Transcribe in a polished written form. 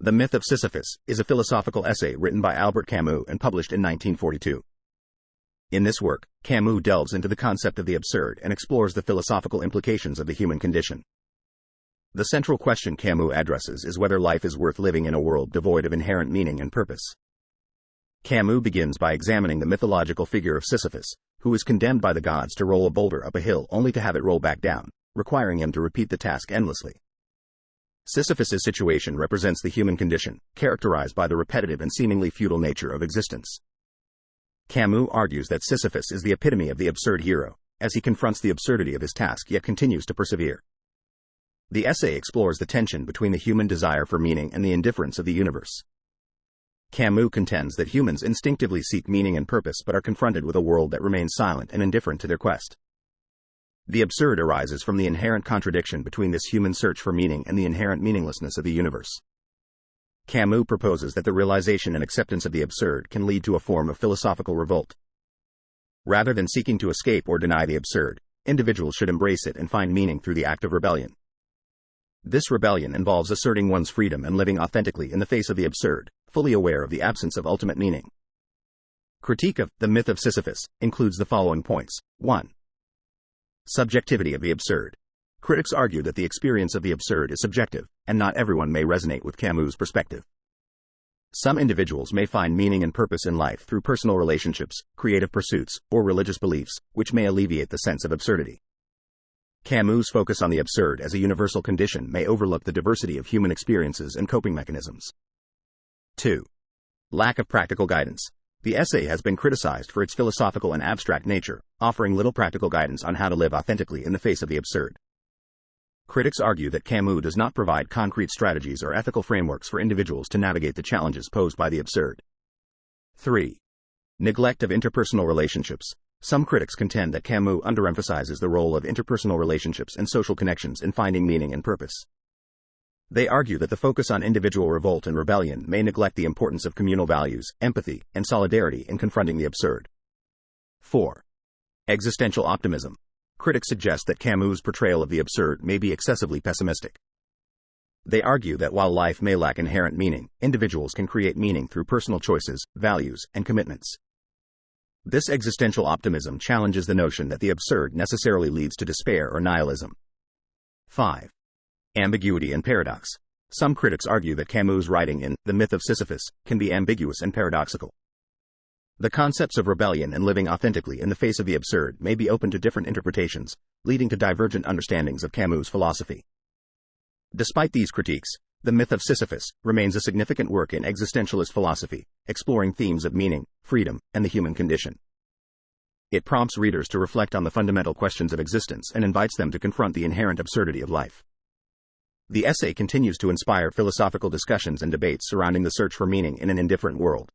The Myth of Sisyphus is a philosophical essay written by Albert Camus and published in 1942. In this work, Camus delves into the concept of the absurd and explores the philosophical implications of the human condition. The central question Camus addresses is whether life is worth living in a world devoid of inherent meaning and purpose. Camus begins by examining the mythological figure of Sisyphus, who is condemned by the gods to roll a boulder up a hill only to have it roll back down, requiring him to repeat the task endlessly. Sisyphus's situation represents the human condition, characterized by the repetitive and seemingly futile nature of existence. Camus argues that Sisyphus is the epitome of the absurd hero, as he confronts the absurdity of his task yet continues to persevere. The essay explores the tension between the human desire for meaning and the indifference of the universe. Camus contends that humans instinctively seek meaning and purpose but are confronted with a world that remains silent and indifferent to their quest. The absurd arises from the inherent contradiction between this human search for meaning and the inherent meaninglessness of the universe. Camus proposes that the realization and acceptance of the absurd can lead to a form of philosophical revolt. Rather than seeking to escape or deny the absurd, individuals should embrace it and find meaning through the act of rebellion. This rebellion involves asserting one's freedom and living authentically in the face of the absurd, fully aware of the absence of ultimate meaning. Critique of The Myth of Sisyphus includes the following points. 1. Subjectivity of the absurd. Critics argue that the experience of the absurd is subjective, and not everyone may resonate with Camus' perspective. Some individuals may find meaning and purpose in life through personal relationships, creative pursuits, or religious beliefs, which may alleviate the sense of absurdity. Camus' focus on the absurd as a universal condition may overlook the diversity of human experiences and coping mechanisms. 2. Lack of practical guidance. The essay has been criticized for its philosophical and abstract nature, offering little practical guidance on how to live authentically in the face of the absurd. Critics argue that Camus does not provide concrete strategies or ethical frameworks for individuals to navigate the challenges posed by the absurd. 3. Neglect of interpersonal relationships. Some critics contend that Camus underemphasizes the role of interpersonal relationships and social connections in finding meaning and purpose. They argue that the focus on individual revolt and rebellion may neglect the importance of communal values, empathy, and solidarity in confronting the absurd. 4. Existential optimism. Critics suggest that Camus' portrayal of the absurd may be excessively pessimistic. They argue that while life may lack inherent meaning, individuals can create meaning through personal choices, values, and commitments. This existential optimism challenges the notion that the absurd necessarily leads to despair or nihilism. 5. Ambiguity and paradox. Some critics argue that Camus' writing in The Myth of Sisyphus can be ambiguous and paradoxical. The concepts of rebellion and living authentically in the face of the absurd may be open to different interpretations, leading to divergent understandings of Camus' philosophy. Despite these critiques, The Myth of Sisyphus remains a significant work in existentialist philosophy, exploring themes of meaning, freedom, and the human condition. It prompts readers to reflect on the fundamental questions of existence and invites them to confront the inherent absurdity of life. The essay continues to inspire philosophical discussions and debates surrounding the search for meaning in an indifferent world.